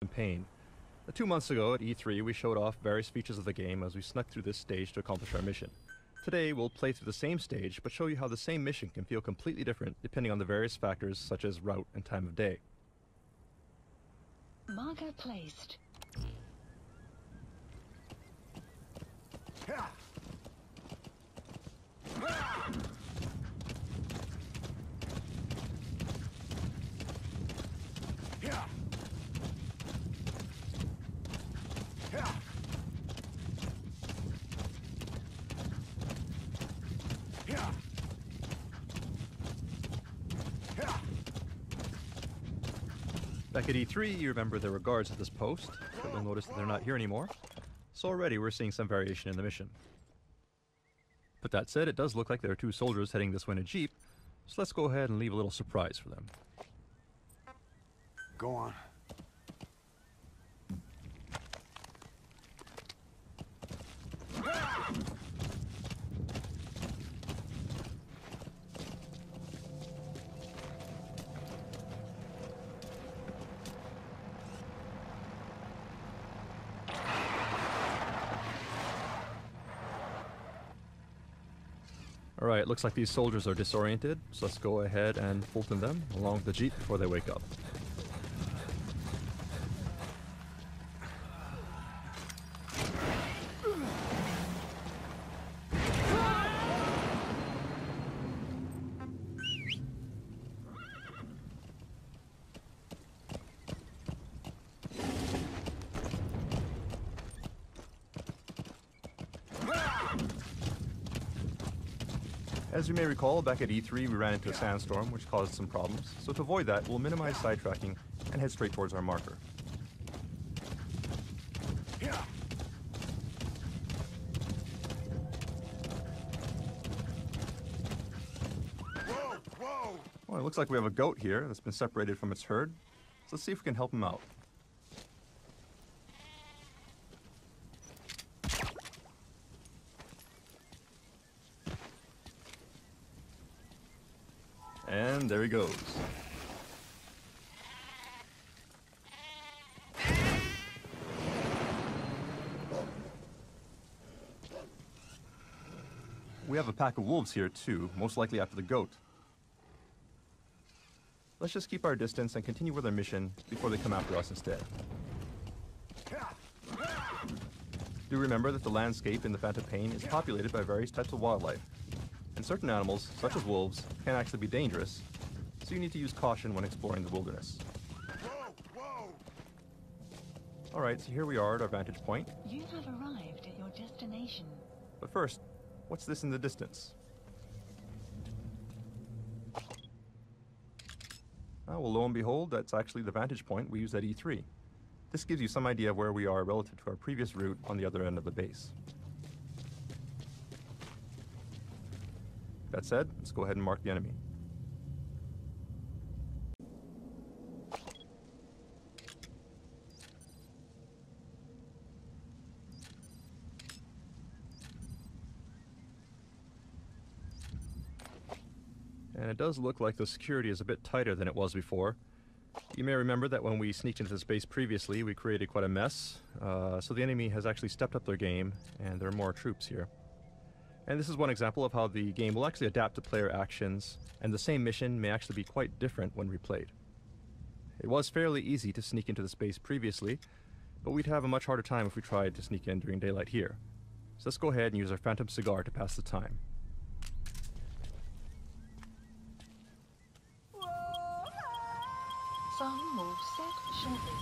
campaign. 2 months ago at E3 we showed off various features of the game as we snuck through this stage to accomplish our mission. Today we'll play through the same stage but show you how the same mission can feel completely different depending on the various factors such as route and time of day. Marker placed. Back at E3, you remember there were guards at this post, but you'll notice that they're not here anymore, so already we're seeing some variation in the mission. But that said, it does look like there are two soldiers heading this way in a jeep, so let's go ahead and leave a little surprise for them. Go on. Alright, looks like these soldiers are disoriented, so let's go ahead and Fulton them along the jeep before they wake up. As you may recall, back at E3 we ran into a sandstorm which caused some problems, so to avoid that we'll minimize sidetracking and head straight towards our marker. Well, it looks like we have a goat here that's been separated from its herd, so let's see if we can help him out. And there he goes. We have a pack of wolves here too, most likely after the goat. Let's just keep our distance and continue with our mission before they come after us instead. Do remember that the landscape in the Phantom Pain is populated by various types of wildlife. And certain animals, such as wolves, can actually be dangerous, so you need to use caution when exploring the wilderness. Alright, so here we are at our vantage point. You have arrived at your destination. But first, what's this in the distance? Well, lo and behold, that's actually the vantage point we used at E3. This gives you some idea of where we are relative to our previous route on the other end of the base. That said, let's go ahead and mark the enemy. And it does look like the security is a bit tighter than it was before. You may remember that when we sneaked into this base previously, we created quite a mess, so the enemy has actually stepped up their game, and there are more troops here. And this is one example of how the game will actually adapt to player actions, and the same mission may actually be quite different when replayed. It was fairly easy to sneak into the space previously, but we'd have a much harder time if we tried to sneak in during daylight here. So let's go ahead and use our Phantom Cigar to pass the time. Some will set shortly.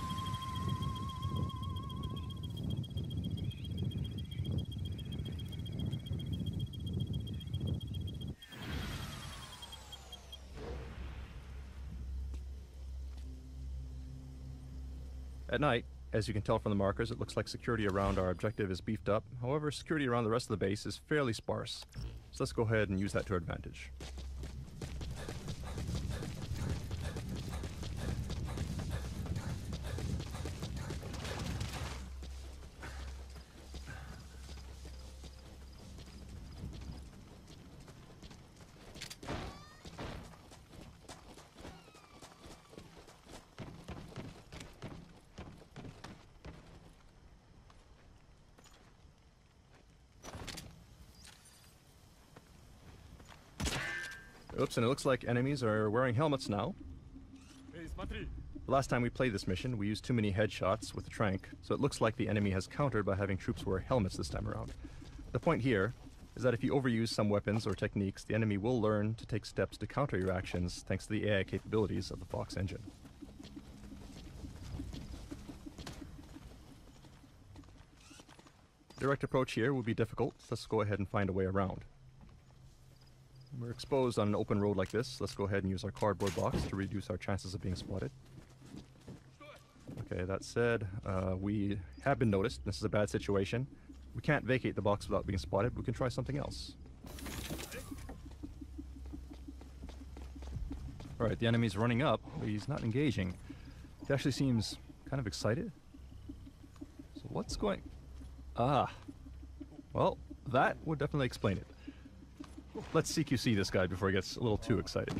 At night, as you can tell from the markers, it looks like security around our objective is beefed up. However, security around the rest of the base is fairly sparse. So let's go ahead and use that to our advantage. Oops, and it looks like enemies are wearing helmets now. The last time we played this mission, we used too many headshots with the trank, so it looks like the enemy has countered by having troops wear helmets this time around. The point here is that if you overuse some weapons or techniques, the enemy will learn to take steps to counter your actions thanks to the AI capabilities of the Fox engine. Direct approach here will be difficult, so let's go ahead and find a way around. We're exposed on an open road like this. Let's go ahead and use our cardboard box to reduce our chances of being spotted. Okay, that said, we have been noticed. This is a bad situation. We can't vacate the box without being spotted. We can try something else. Alright, the enemy's running up, but he's not engaging. He actually seems kind of excited. So what's going... Ah. Well, that would definitely explain it. Let's CQC this guy before he gets a little too excited.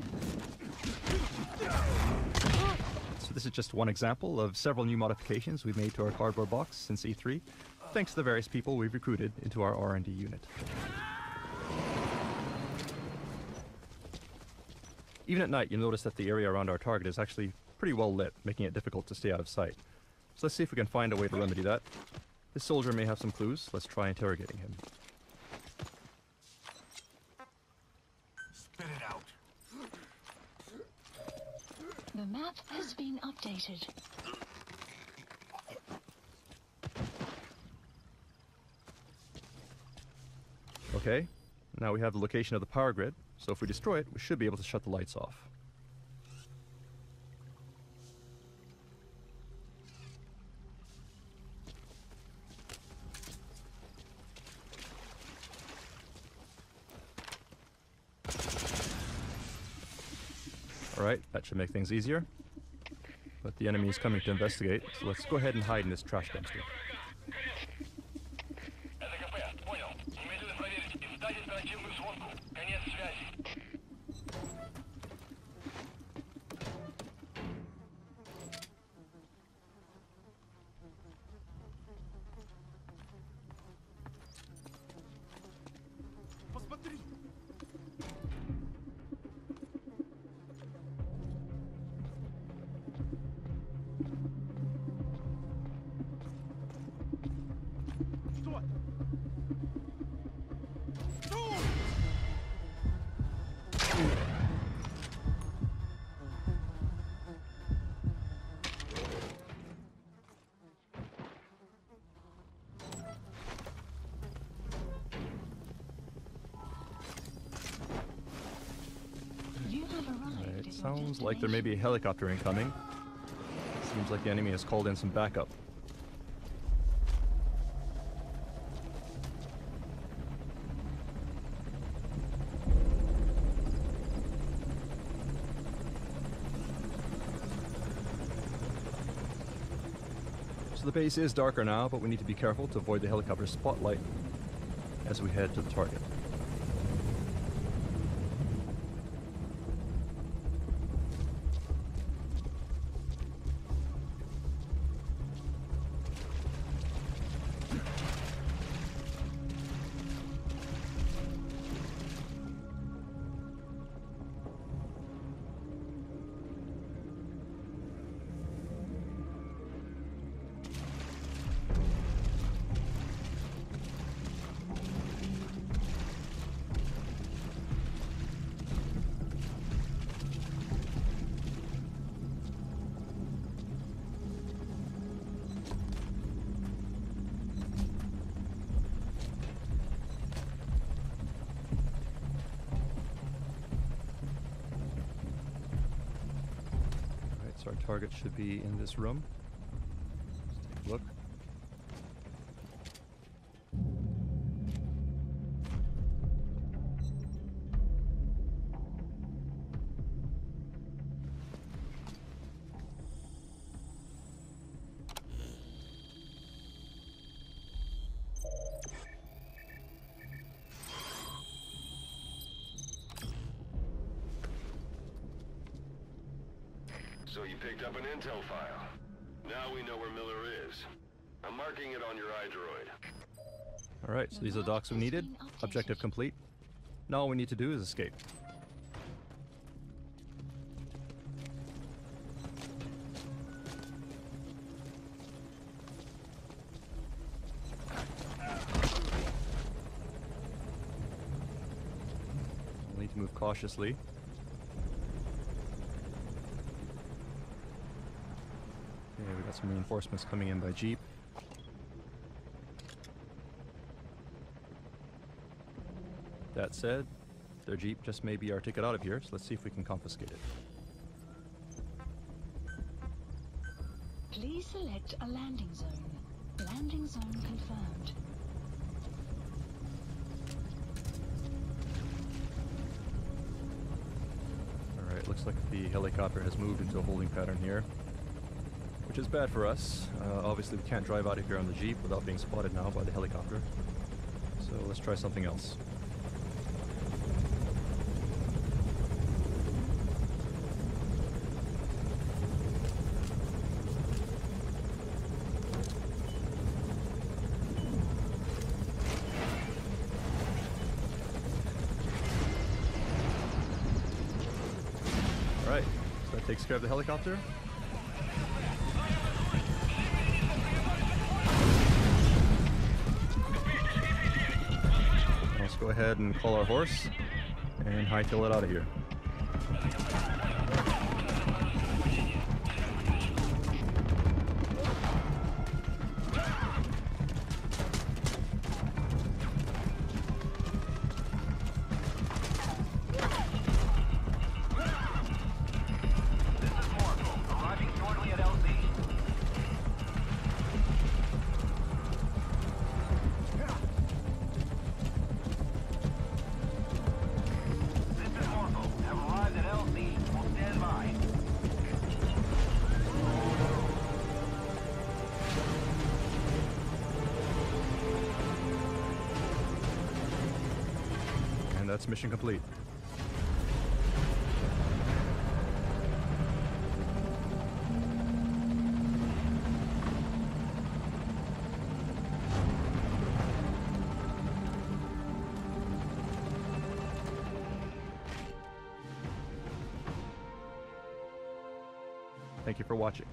So this is just one example of several new modifications we've made to our cardboard box since E3, thanks to the various people we've recruited into our R&D unit. Even at night, you'll notice that the area around our target is actually pretty well lit, making it difficult to stay out of sight. So let's see if we can find a way to remedy that. This soldier may have some clues. Let's try interrogating him. Spit it out. The map has been updated. Okay, now we have the location of the power grid, so if we destroy it, we should be able to shut the lights off. Alright, that should make things easier. But the enemy is coming to investigate, so let's go ahead and hide in this trash dumpster. Sounds like there may be a helicopter incoming. Seems like the enemy has called in some backup. So the base is darker now, but we need to be careful to avoid the helicopter's spotlight as we head to the target. Our target should be in this room. Let's take a look. So you picked up an intel file. Now we know where Miller is. I'm marking it on your iDroid. Alright, so these are the docs we needed. Objective complete. Now all we need to do is escape. to move cautiously. Okay, we got some reinforcements coming in by jeep. That said, their jeep just may be our ticket out of here, so let's see if we can confiscate it. Please select a landing zone. Landing zone confirmed. Alright, looks like the helicopter has moved into a holding pattern here, which is bad for us. Obviously we can't drive out of here on the jeep without being spotted now by the helicopter. So let's try something else. Alright, so that takes care of the helicopter. Let's go ahead and call our horse and hightail it out of here. And that's mission complete. Thank you for watching.